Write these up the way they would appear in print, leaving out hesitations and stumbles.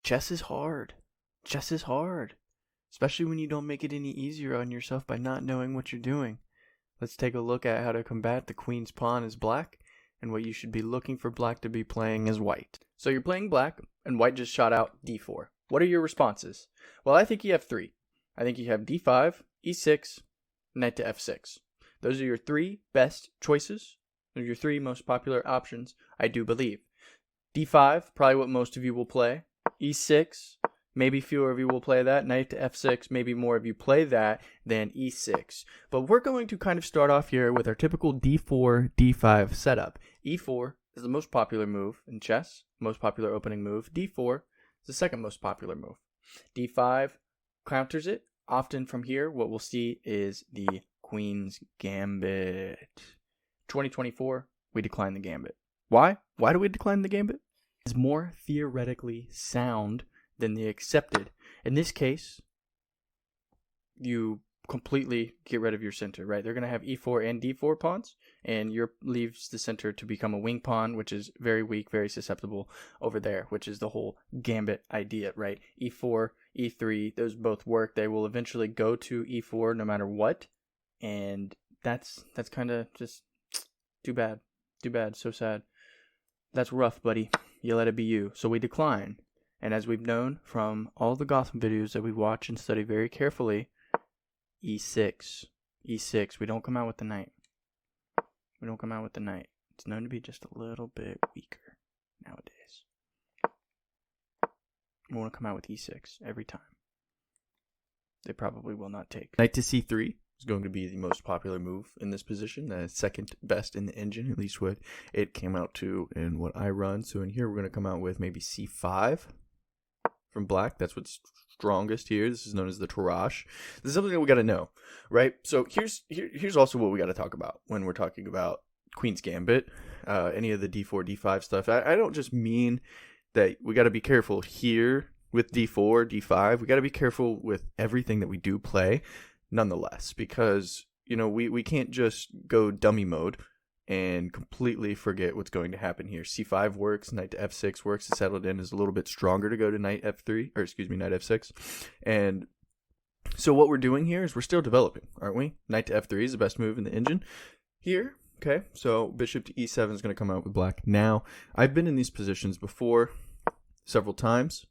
Chess is hard. Chess is hard. Especially when you don't make it any easier on yourself by not knowing what you're doing. Let's take a look at how to combat the queen's pawn as black and what you should be looking for black to be playing as white. So you're playing black and white just shot out d4. What are your responses? Well, I think you have three. I think you have d5, e6, knight to f6. Those are your three best choices. They're your three most popular options, I do believe. d5, probably what most of you will play. e6, maybe fewer of you will play that. Knight to f6, maybe more of you play that than e6. But we're going to kind of start off here with our typical d4, d5 setup. e4 is the most popular move in chess, most popular opening move. d4 is the second most popular move. d5 counters it. Often from here, what we'll see is the Queen's Gambit. 2024, we decline the Gambit. Why? Why do we decline the Gambit? It's more theoretically sound than the accepted. In this case, you completely get rid of your center, right? They're going to have e4 and d4 pawns, and your leaves the center to become a wing pawn, which is very weak, very susceptible over there, which is the whole Gambit idea, right? e4, e3, those both work. They will eventually go to e4 no matter what, and that's kind of just too bad. Too bad. So sad. That's rough, buddy. You let it be you. So we decline. And as we've known from all the Gotham videos that we watch and study very carefully, e6. e6. We don't come out with the knight. We don't come out with the knight. It's known to be just a little bit weaker nowadays. We want to come out with e6 every time. They probably will not take. Knight to c3 is going to be the most popular move in this position. The second best in the engine, at least what it came out to and what I run. So in here, we're going to come out with maybe c5 from black. That's what's strongest here. This is known as the Tarrasch. This is something that we got to know, right? So here's also what we got to talk about when we're talking about Queen's Gambit, any of the d4, d5 stuff. I don't just mean that we got to be careful here with d4, d5. We got to be careful with everything that we do play nonetheless, because, you know, we can't just go dummy mode and completely forget what's going to happen here. c5 works, knight to f6 works. The settled in is a little bit stronger to go to knight f3, or excuse me, knight f6. And so what we're doing here is we're still developing, aren't we? Knight to f3 is the best move in the engine here. Okay, so bishop to e7 is going to come out with black. Now, I've been in these positions before several times,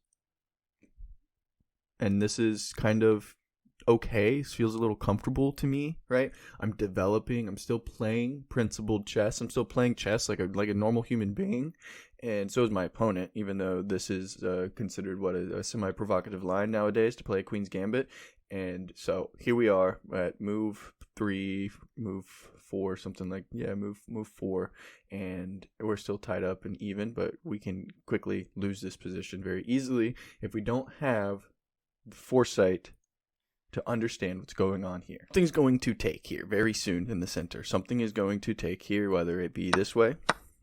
and this is kind of okay. This feels a little comfortable to me, right? I'm developing. I'm still playing principled chess. I'm still playing chess like a normal human being, and so is my opponent, even though this is considered a semi-provocative line nowadays to play Queen's Gambit. And so here we are at move 3, move 4, something like, yeah, move 4, and we're still tied up and even, but we can quickly lose this position very easily if we don't have the foresight to understand what's going on here. Something's going to take here very soon in the center. Something is going to take here, whether it be this way,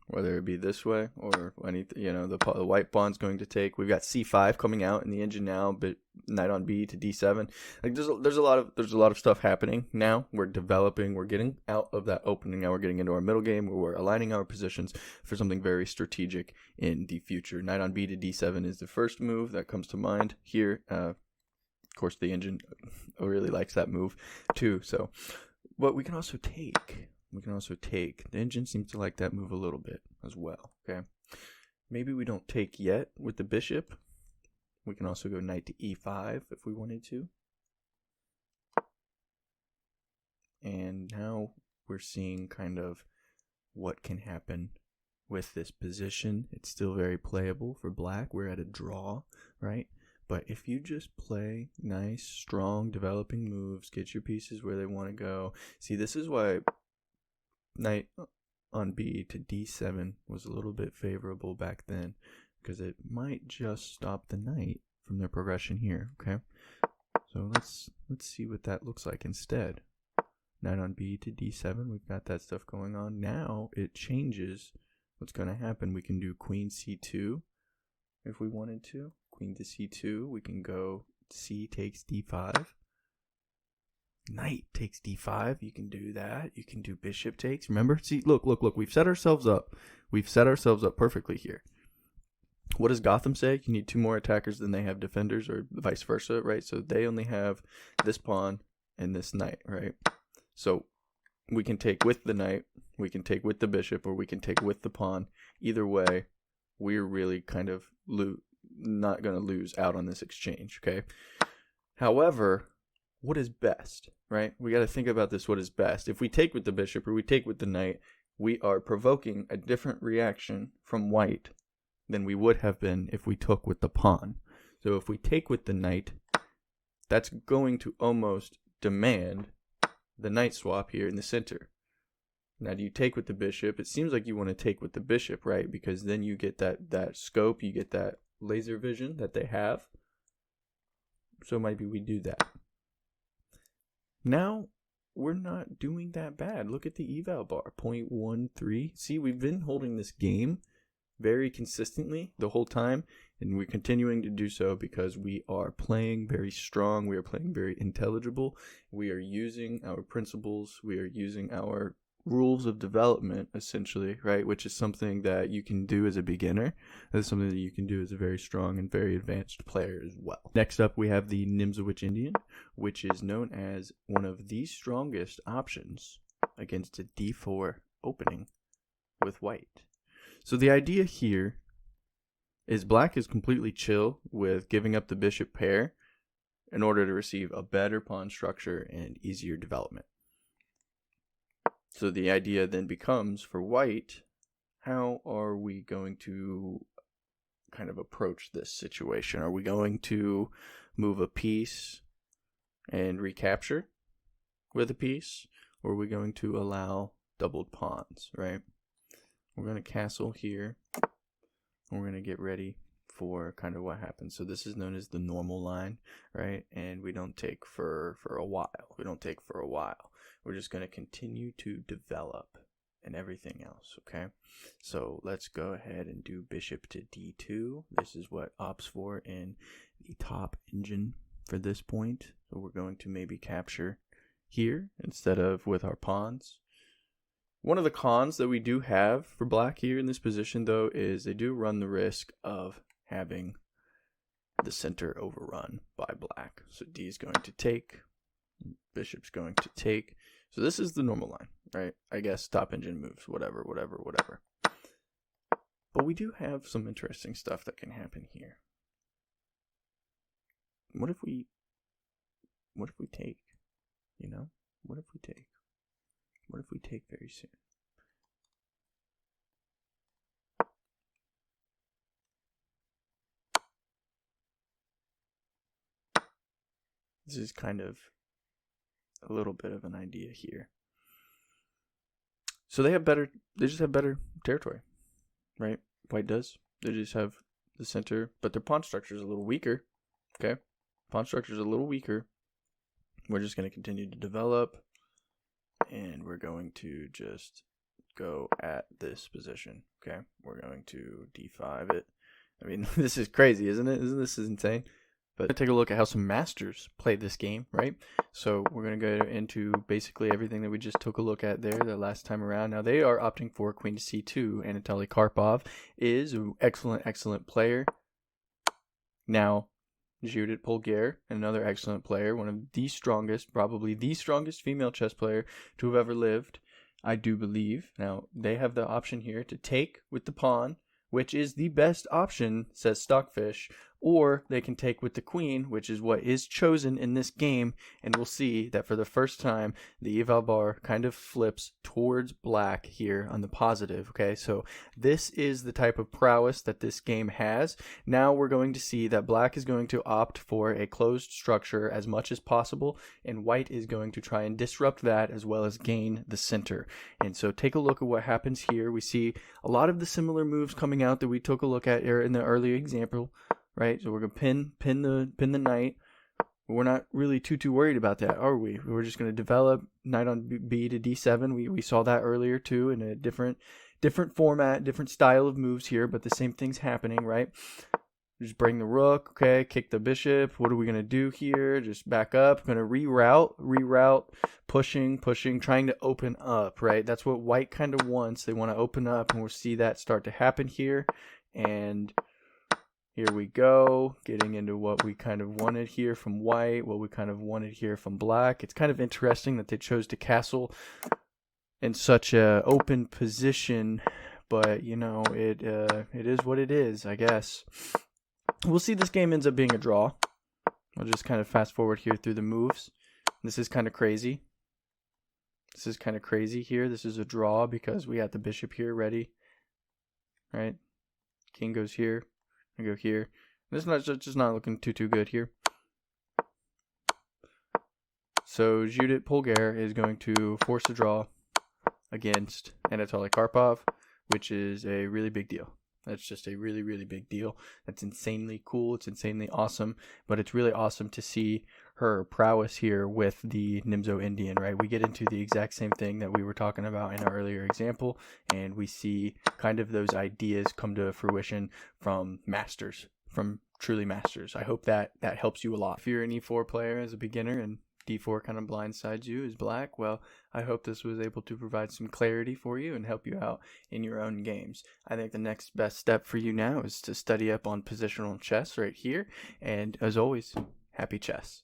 or any, you know, the white pawn's going to take. We've got c5 coming out in the engine now, but knight on b to d7. Like there's a lot of stuff happening now. We're developing. We're getting out of that opening. Now we're getting into our middle game where we're aligning our positions for something very strategic in the future. Knight on b to d7 is the first move that comes to mind here. Of course, the engine really likes that move too. So, but we can also take. The engine seems to like that move a little bit as well. Okay, maybe we don't take yet with the bishop. We can also go knight to e5 if we wanted to. And now we're seeing kind of what can happen with this position. It's still very playable for black. We're at a draw, right? But if you just play nice, strong, developing moves, get your pieces where they want to go. See, this is why knight on b to d7 was a little bit favorable back then, because it might just stop the knight from their progression here, okay? So let's see what that looks like instead. Knight on b to d7, we've got that stuff going on. Now it changes what's going to happen. We can do queen c2 if we wanted to. Queen to c2, we can go c takes d5. Knight takes d5, you can do that. You can do bishop takes. Remember? See, look, we've set ourselves up. We've set ourselves up perfectly here. what does Gotham say? You need 2 more attackers than they have defenders, or vice versa, right? So they only have this pawn and this knight, right? So we can take with the knight, we can take with the bishop, or we can take with the pawn. Either way, we're really kind of not going to lose out on this exchange, okay? However, what is best, right? We got to think about this, what is best. If we take with the bishop or we take with the knight, we are provoking a different reaction from white than we would have been if we took with the pawn. So if we take with the knight, that's going to almost demand the knight swap here in the center. Now, do you take with the bishop? It seems like you want to take with the bishop, right? Because then you get that scope, you get that laser vision that they have. So maybe we do that. Now, we're not doing that bad. Look at the eval bar, 0.13. See, we've been holding this game very consistently the whole time, and we're continuing to do so because we are playing very strong. We are playing very intelligible. We are using our principles. We are using our rules of development, essentially, right? Which is something that you can do as a beginner. That's something that you can do as a very strong and very advanced player as well. Next up, we have the Nimzo Indian, which is known as one of the strongest options against a d4 opening with white. So the idea here is black is completely chill with giving up the bishop pair in order to receive a better pawn structure and easier development. So the idea then becomes, for white, how are we going to kind of approach this situation? Are we going to move a piece and recapture with a piece? Or are we going to allow doubled pawns, right? We're going to castle here. We're going to get ready for kind of what happens. So this is known as the normal line, right? And we don't take for a while. We're just going to continue to develop and everything else, okay? So let's go ahead and do bishop to d2. This is what opts for in the top engine for this point. So we're going to maybe capture here instead of with our pawns. One of the cons that we do have for black here in this position, though, is they do run the risk of having the center overrun by black. So D is going to take, bishop's going to take. So this is the normal line, right? I guess top engine moves, whatever. But we do have some interesting stuff that can happen here. What if we take, you know? What if we take? What if we take very soon? This is kind of a little bit of an idea here. So they just have better territory, right? White does. They just have the center, but their pawn structure is a little weaker. Okay? Pawn structure is a little weaker. We're just going to continue to develop, and we're going to just go at this position. Okay? We're going to d5 it. I mean, this is crazy, isn't it? This is insane? But take a look at how some masters played this game, right? So we're going to go into basically everything that we just took a look at there the last time around. Now they are opting for queen to c2. Anatoly Karpov is an excellent player. Now Judith Polgar, another excellent player, one of the strongest, probably the strongest female chess player to have ever lived, I do believe. Now they have the option here to take with the pawn, which is the best option, says Stockfish, or they can take with the queen, which is what is chosen in this game, and we'll see that for the first time, the eval bar kind of flips towards black here on the positive, okay? So this is the type of prowess that this game has. Now we're going to see that black is going to opt for a closed structure as much as possible, and white is going to try and disrupt that as well as gain the center. And so take a look at what happens here. We see a lot of the similar moves coming out that we took a look at in the earlier example. Right, so we're gonna pin the knight. We're not really too worried about that, are we? We're just gonna develop knight on B to D7. We saw that earlier too in a different format, different style of moves here, but the same thing's happening, right? Just bring the rook, okay, kick the bishop. What are we gonna do here? Just back up. Gonna reroute, pushing, trying to open up, right? That's what white kind of wants. They want to open up, and we'll see that start to happen here, and Here we go, getting into what we kind of wanted here from white, what we kind of wanted here from black. It's kind of interesting that they chose to castle in such a open position, but you know, it is what it is, I guess. We'll see. This game ends up being a draw. I'll just kind of fast forward here through the moves. This is kind of crazy. This is kind of crazy here. This is a draw because we had the bishop here ready, right? King goes here. I go here. This is just not looking too good here. So Judith Polgar is going to force a draw against Anatoly Karpov, which is a really big deal. That's just a really, really big deal. That's insanely cool. It's insanely awesome. But it's really awesome to see her prowess here with the Nimzo Indian, right? We get into the exact same thing that we were talking about in our earlier example, and we see kind of those ideas come to fruition from masters, from truly masters. I hope that helps you a lot. If you're an E4 player as a beginner and D4 kind of blindsides you as black, well, I hope this was able to provide some clarity for you and help you out in your own games. I think the next best step for you now is to study up on positional chess right here, and as always, happy chess.